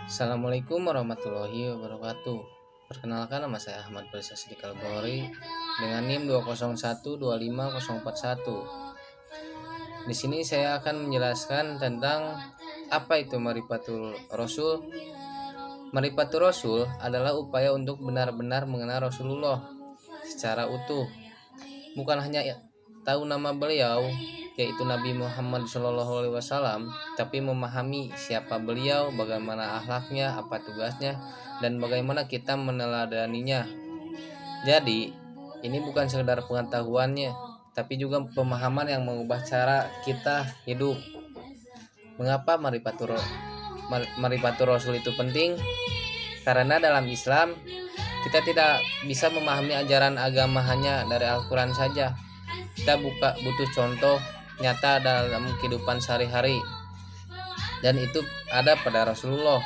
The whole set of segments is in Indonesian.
Assalamualaikum warahmatullahi wabarakatuh. Perkenalkan, nama saya Ahmad Faisal Siddiq Al-Bahri dengan NIM 201254041. Di sini saya akan menjelaskan tentang apa itu Marifatul Rasul. Marifatul Rasul adalah upaya untuk benar-benar mengenal Rasulullah secara utuh, bukan hanya tahu nama beliau, yaitu Nabi Muhammad SAW, tapi memahami siapa beliau, bagaimana akhlaknya, apa tugasnya, dan bagaimana kita meneladaninya. Jadi, ini bukan sekedar pengetahuannya, tapi juga pemahaman yang mengubah cara kita hidup. Mengapa Marifatul Rasul itu penting? Karena dalam Islam, kita tidak bisa memahami ajaran agama hanya dari Al-Quran saja. Kita butuh contoh nyata dalam kehidupan sehari-hari, dan itu ada pada Rasulullah.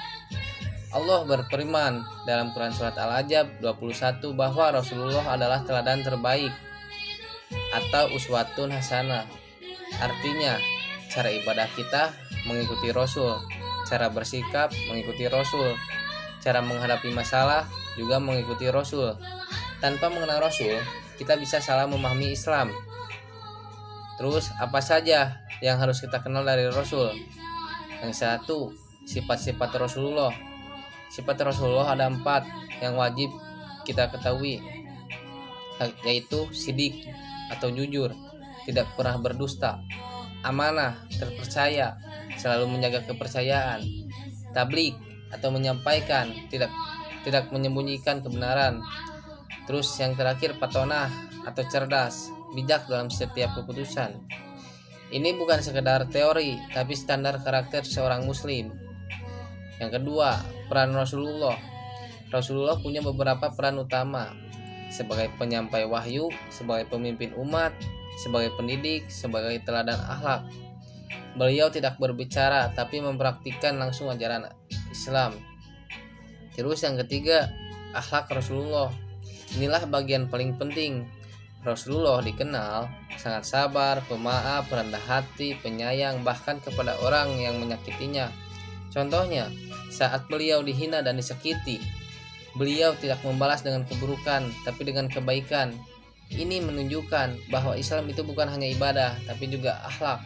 Allah berfirman dalam Quran surat Al-Ahzab 21 bahwa Rasulullah adalah teladan terbaik atau uswatun hasanah. Artinya, cara ibadah kita mengikuti Rasul, cara bersikap mengikuti Rasul, cara menghadapi masalah juga mengikuti Rasul. Tanpa mengenal Rasul, kita bisa salah memahami Islam. Terus apa saja yang harus kita kenal dari Rasul? Yang satu, sifat-sifat Rasulullah. Sifat Rasulullah ada 4 yang wajib kita ketahui, yaitu sidik atau jujur, tidak pernah berdusta, amanah, terpercaya, selalu menjaga kepercayaan, tabligh atau menyampaikan, tidak menyembunyikan kebenaran. Terus yang terakhir, patonah atau cerdas, bijak dalam setiap keputusan. Ini bukan sekedar teori, tapi standar karakter seorang muslim. Yang kedua, peran Rasulullah. Rasulullah punya beberapa peran utama, sebagai penyampai wahyu, sebagai pemimpin umat, sebagai pendidik, sebagai teladan akhlak. Beliau tidak berbicara, tapi mempraktikkan langsung ajaran Islam. Terus yang ketiga, akhlak Rasulullah. Inilah bagian paling penting. Rasulullah dikenal sangat sabar, pemaaf, rendah hati, penyayang, bahkan kepada orang yang menyakitinya. Contohnya, saat beliau dihina dan disakiti, beliau tidak membalas dengan keburukan, tapi dengan kebaikan. Ini menunjukkan bahwa Islam itu bukan hanya ibadah, tapi juga akhlak.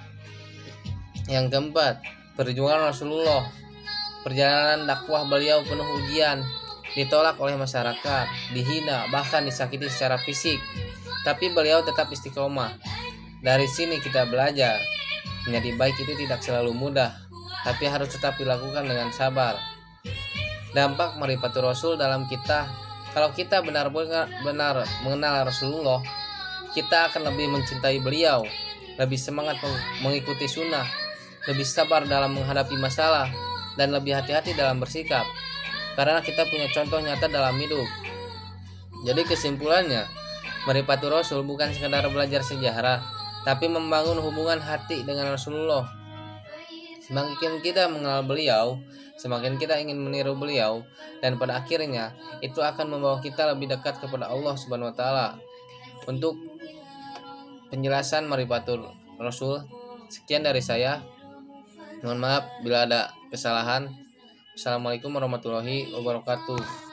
Yang keempat, perjuangan Rasulullah. Perjalanan dakwah beliau penuh ujian, ditolak oleh masyarakat, dihina, bahkan disakiti secara fisik. Tapi beliau tetap istiqomah. Dari sini kita belajar, menjadi baik itu tidak selalu mudah, tapi harus tetap dilakukan dengan sabar. Dampak Marifatul Rasul dalam kita, kalau kita benar-benar mengenal Rasulullah, kita akan lebih mencintai beliau, lebih semangat mengikuti sunnah, lebih sabar dalam menghadapi masalah, dan lebih hati-hati dalam bersikap, karena kita punya contoh nyata dalam hidup. Jadi kesimpulannya, Marifatul Rasul bukan sekadar belajar sejarah, tapi membangun hubungan hati dengan Rasulullah. Semakin kita mengenal beliau, semakin kita ingin meniru beliau, dan pada akhirnya itu akan membawa kita lebih dekat kepada Allah Subhanahu wa taala. Untuk penjelasan Marifatul Rasul, sekian dari saya. Mohon maaf bila ada kesalahan. Assalamualaikum warahmatullahi wabarakatuh.